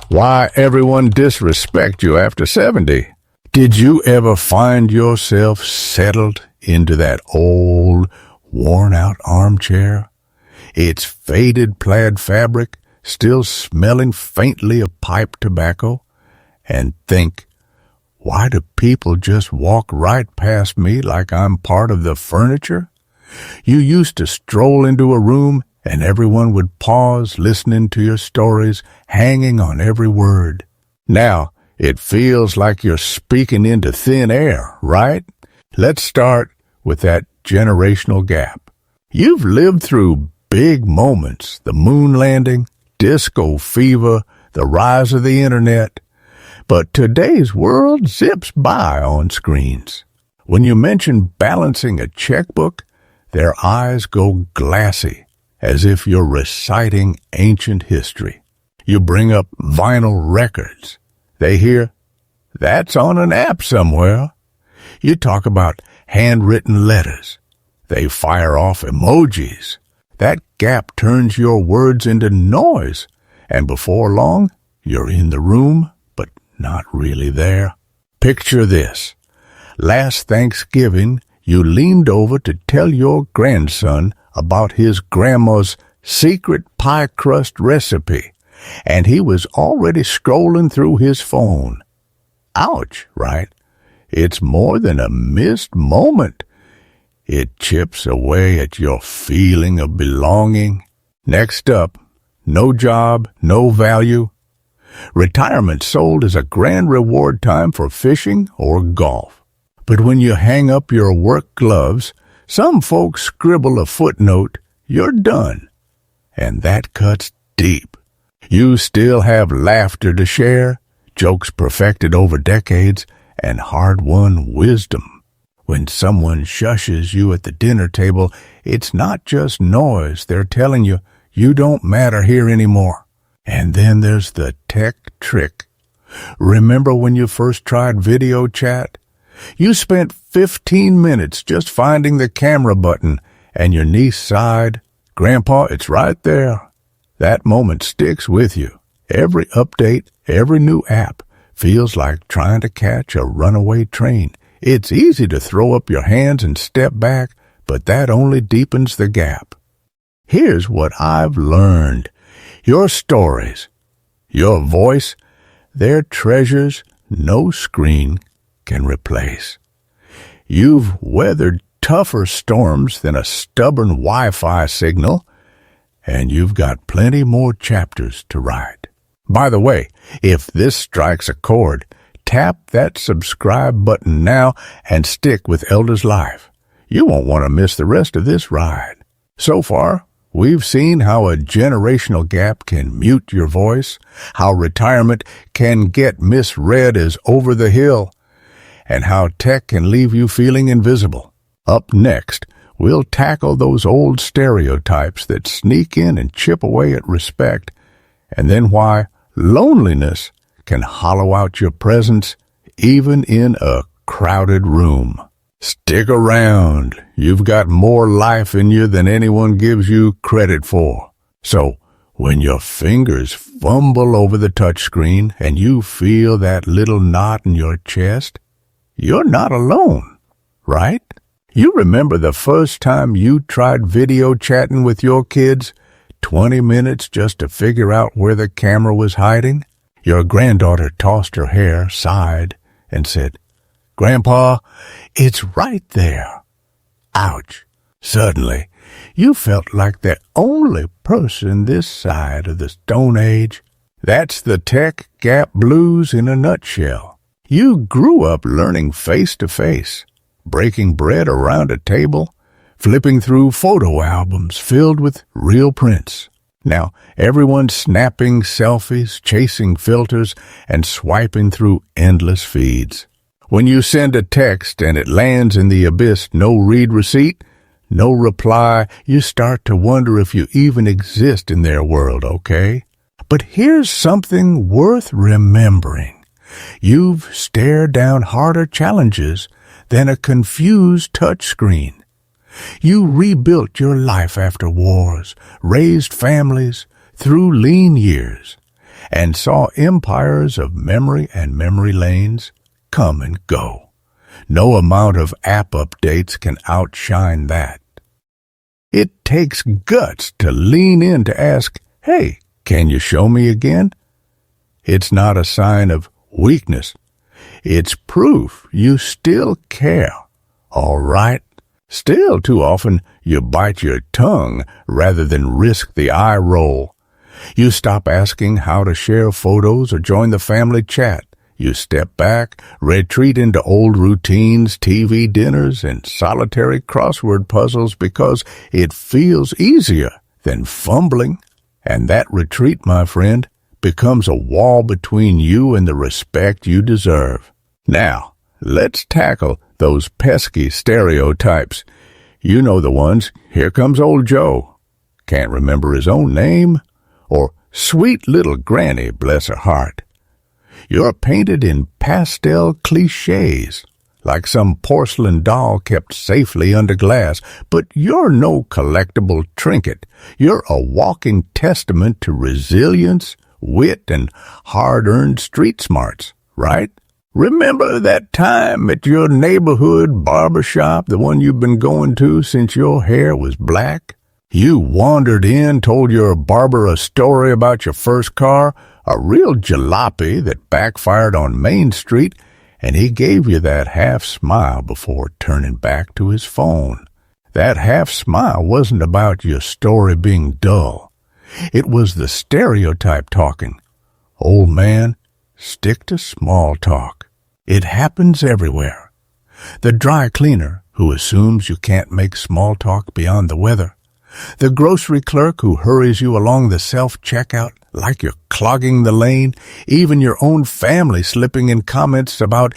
Why everyone disrespect you after 70. Did you ever find yourself settled into that old, worn-out armchair? Its faded plaid fabric still smelling faintly of pipe tobacco? And think, why do people just walk right past me like I'm part of the furniture? You used to stroll into a room and everyone would pause listening to your stories, hanging on every word. Now, it feels like you're speaking into thin air, right? Let's start with that generational gap. You've lived through big moments, the moon landing, disco fever, the rise of the internet. But today's world zips by on screens. When you mention balancing a checkbook, their eyes go glassy, as if you're reciting ancient history. You bring up vinyl records. They hear, that's on an app somewhere. You talk about handwritten letters. They fire off emojis. That gap turns your words into noise, and before long, you're in the room, but not really there. Picture this. Last Thanksgiving, you leaned over to tell your grandson about his grandma's secret pie crust recipe, and he was already scrolling through his phone. Ouch, right? It's more than a missed moment. It chips away at your feeling of belonging. Next up, no job, no value. Retirement sold as a grand reward time for fishing or golf. But when you hang up your work gloves, some folks scribble a footnote, you're done. And that cuts deep. You still have laughter to share, jokes perfected over decades, and hard-won wisdom. When someone shushes you at the dinner table, it's not just noise. They're telling you, you don't matter here anymore. And then there's the tech trick. Remember when you first tried video chat? You spent 15 minutes just finding the camera button, and your niece sighed, Grandpa, it's right there. That moment sticks with you. Every update, every new app feels like trying to catch a runaway train. It's easy to throw up your hands and step back, but that only deepens the gap. Here's what I've learned. Your stories, your voice, they're treasures no screen can replace. You've weathered tougher storms than a stubborn Wi-Fi signal, and you've got plenty more chapters to write. By the way, if this strikes a chord, tap that subscribe button now and stick with Elders Life. You won't want to miss the rest of this ride. So far, we've seen how a generational gap can mute your voice, how retirement can get misread as over the hill, and how tech can leave you feeling invisible. Up next, we'll tackle those old stereotypes that sneak in and chip away at respect, and then why loneliness can hollow out your presence even in a crowded room. Stick around. You've got more life in you than anyone gives you credit for. So, when your fingers fumble over the touchscreen and you feel that little knot in your chest, you're not alone, right? You remember the first time you tried video chatting with your kids? 20 minutes just to figure out where the camera was hiding? Your granddaughter tossed her hair, sighed, and said, Grandpa, it's right there. Ouch. Suddenly, you felt like the only person this side of the Stone Age. That's the tech gap blues in a nutshell. You grew up learning face-to-face, breaking bread around a table, flipping through photo albums filled with real prints. Now, everyone's snapping selfies, chasing filters, and swiping through endless feeds. When you send a text and it lands in the abyss, no read receipt, no reply, you start to wonder if you even exist in their world, okay? But here's something worth remembering. You've stared down harder challenges than a confused touchscreen. You rebuilt your life after wars, raised families through lean years, and saw empires of memory and memory lanes come and go. No amount of app updates can outshine that. It takes guts to lean in to ask, "Hey, can you show me again?" It's not a sign of weakness. It's proof you still care. All right? Still, too often, you bite your tongue rather than risk the eye roll. You stop asking how to share photos or join the family chat. You step back, retreat into old routines, TV dinners, and solitary crossword puzzles because it feels easier than fumbling. And that retreat, my friend, becomes a wall between you and the respect you deserve. Now, let's tackle those pesky stereotypes. You know the ones. Here comes old Joe. Can't remember his own name. Or sweet little Granny, bless her heart. You're painted in pastel cliches, like some porcelain doll kept safely under glass, but you're no collectible trinket. You're a walking testament to resilience, wit, and hard-earned street smarts, right? Remember that time at your neighborhood barbershop, the one you've been going to since your hair was black? You wandered in, told your barber a story about your first car, a real jalopy that backfired on Main Street, and he gave you that half-smile before turning back to his phone. That half-smile wasn't about your story being dull. It was the stereotype talking. Old man, stick to small talk. It happens everywhere. The dry cleaner who assumes you can't make small talk beyond the weather. The grocery clerk who hurries you along the self-checkout like you're clogging the lane. Even your own family slipping in comments about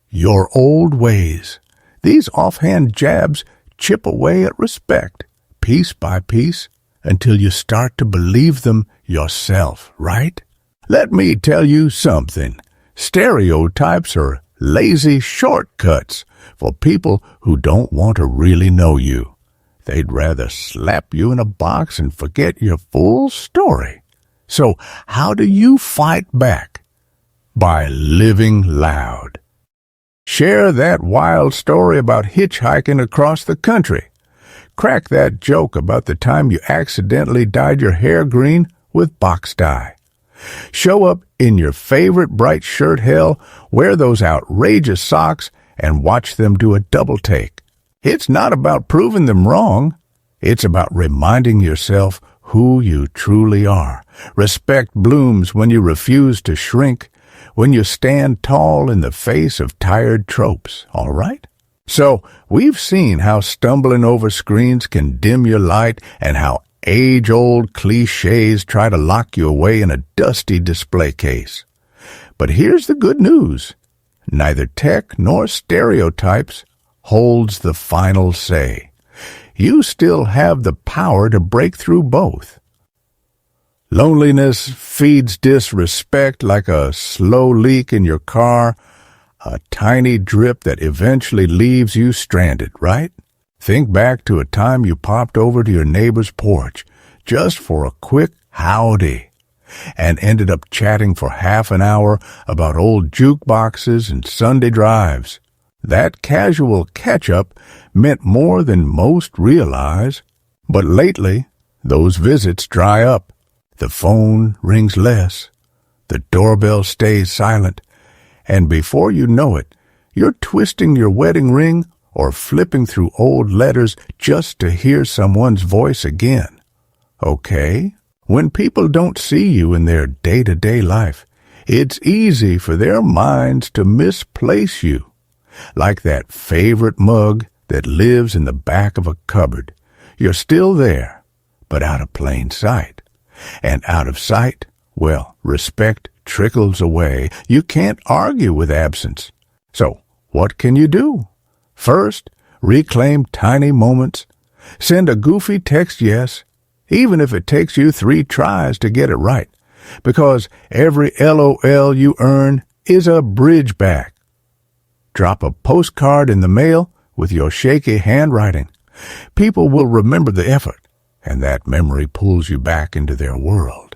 your old ways. These offhand jabs chip away at respect, piece by piece, until you start to believe them yourself, right? Let me tell you something. Stereotypes are lazy shortcuts for people who don't want to really know you. They'd rather slap you in a box and forget your full story. So how do you fight back? By living loud. Share that wild story about hitchhiking across the country. Crack that joke about the time you accidentally dyed your hair green with box dye. Show up in your favorite bright shirt hell, wear those outrageous socks, and watch them do a double take. It's not about proving them wrong. It's about reminding yourself who you truly are. Respect blooms when you refuse to shrink, when you stand tall in the face of tired tropes, all right? So, we've seen how stumbling over screens can dim your light and how age-old cliches try to lock you away in a dusty display case. But here's the good news. Neither tech nor stereotypes holds the final say. You still have the power to break through both. Loneliness feeds disrespect like a slow leak in your car, a tiny drip that eventually leaves you stranded, right? Think back to a time you popped over to your neighbor's porch just for a quick howdy and ended up chatting for half an hour about old jukeboxes and Sunday drives. That casual catch-up meant more than most realize, but lately those visits dry up. The phone rings less, the doorbell stays silent, and before you know it, you're twisting your wedding ring or flipping through old letters just to hear someone's voice again. Okay, when people don't see you in their day-to-day life, it's easy for their minds to misplace you. Like that favorite mug that lives in the back of a cupboard. You're still there, but out of plain sight. And out of sight, well, respect trickles away. You can't argue with absence. So, what can you do? First, reclaim tiny moments. Send a goofy text yes, even if it takes you 3 tries to get it right. Because every LOL you earn is a bridge back. Drop a postcard in the mail with your shaky handwriting. People will remember the effort, and that memory pulls you back into their world.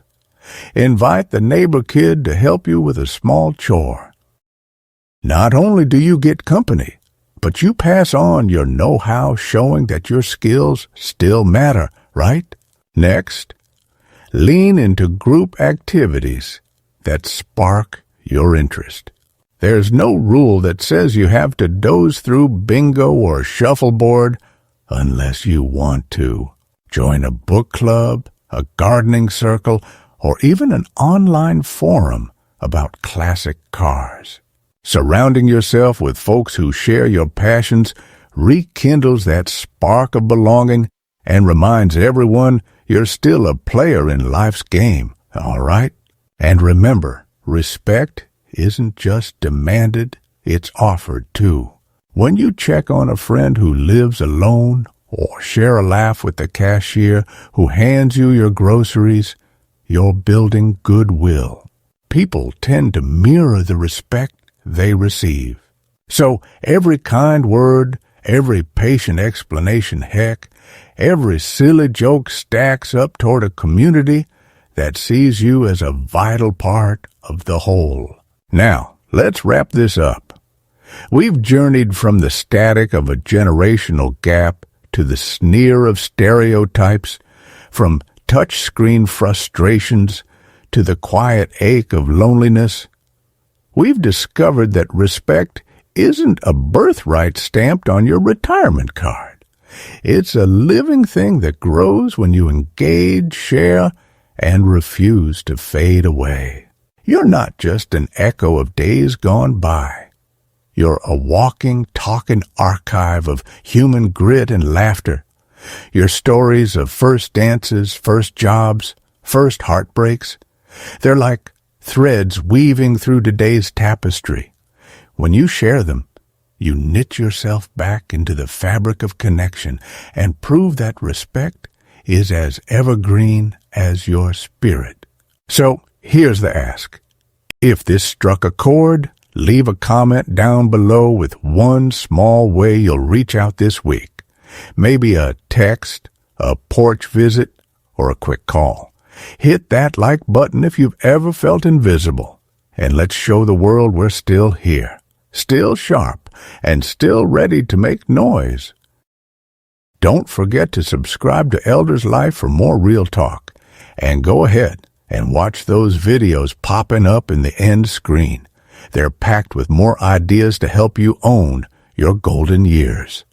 Invite the neighbor kid to help you with a small chore. Not only do you get company, but you pass on your know-how, showing that your skills still matter, right? Next, lean into group activities that spark your interest. There's no rule that says you have to doze through bingo or shuffleboard unless you want to. Join a book club, a gardening circle, or even an online forum about classic cars. Surrounding yourself with folks who share your passions rekindles that spark of belonging and reminds everyone you're still a player in life's game, all right? And remember, respect isn't just demanded, it's offered too. When you check on a friend who lives alone or share a laugh with the cashier who hands you your groceries, you're building goodwill. People tend to mirror the respect they receive. So every kind word, every patient explanation, heck, every silly joke stacks up toward a community that sees you as a vital part of the whole. Now, let's wrap this up. We've journeyed from the static of a generational gap to the sneer of stereotypes, from touchscreen frustrations to the quiet ache of loneliness. We've discovered that respect isn't a birthright stamped on your retirement card. It's a living thing that grows when you engage, share, and refuse to fade away. You're not just an echo of days gone by. You're a walking, talking archive of human grit and laughter. Your stories of first dances, first jobs, first heartbreaks, they're like threads weaving through today's tapestry. When you share them, you knit yourself back into the fabric of connection and prove that respect is as evergreen as your spirit. So here's the ask. If this struck a chord, leave a comment down below with one small way you'll reach out this week. Maybe a text, a porch visit, or a quick call. Hit that like button if you've ever felt invisible. And let's show the world we're still here, still sharp, and still ready to make noise. Don't forget to subscribe to Elder's Life for more real talk. And go ahead and watch those videos popping up in the end screen. They're packed with more ideas to help you own your golden years.